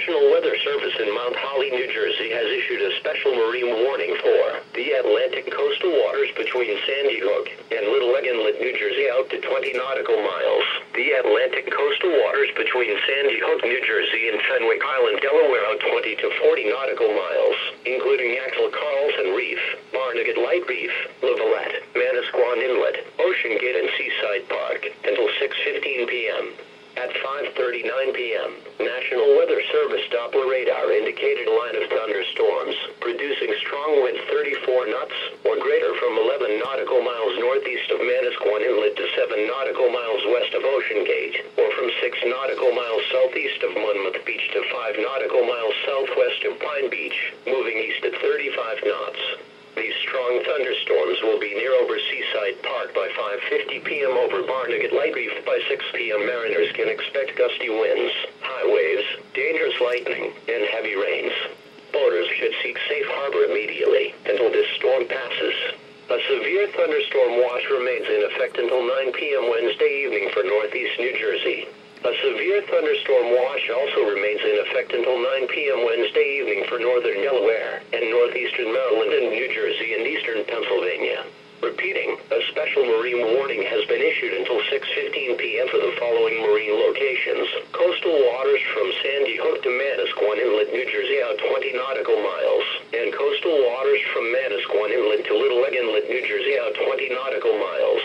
National Weather Service in Mount Holly, New Jersey has issued a special marine warning for the Atlantic coastal waters between Sandy Hook and Little Egg Inlet, New Jersey out to 20 nautical miles. The Atlantic coastal waters between Sandy Hook, New Jersey and Fenwick Island, Delaware out 20 to 40 nautical miles, including Axel Carlson Reef, Barnegat Light Reef, Lavalette, Manasquan Inlet, Ocean Gate and Seaside Park until 6:15 p.m. At 5:39 p.m., National Weather Service Doppler radar indicated a line of thunderstorms, producing strong winds 34 knots or greater from 11 nautical miles northeast of Manasquan Inlet to 7 nautical miles west of Ocean Gate, or from 6 nautical miles southeast of Monmouth Beach to 5 nautical miles southwest of Pine Beach, moving east at 35 knots. These strong thunderstorms will be near over Seaside Park by 5:50 p.m. over Barnegat Light Reef by 6 p.m. Mariners can expect gusty winds, high waves, dangerous lightning, and heavy rains. Boaters should seek safe harbor immediately until this storm passes. A severe thunderstorm watch remains in effect until 9 p.m. Wednesday evening for northeast New Jersey. A severe thunderstorm watch also remains in effect until 9 p.m. Wednesday evening for northern Delaware and northeastern Maryland and New Jersey and eastern Pennsylvania. Repeating, a special marine warning has been issued until 6:15 p.m. for the following marine locations. Coastal waters from Sandy Hook to Manasquan Inlet, New Jersey out 20 nautical miles, and coastal waters from Manasquan Inlet to Little Egg Inlet, New Jersey out 20 nautical miles.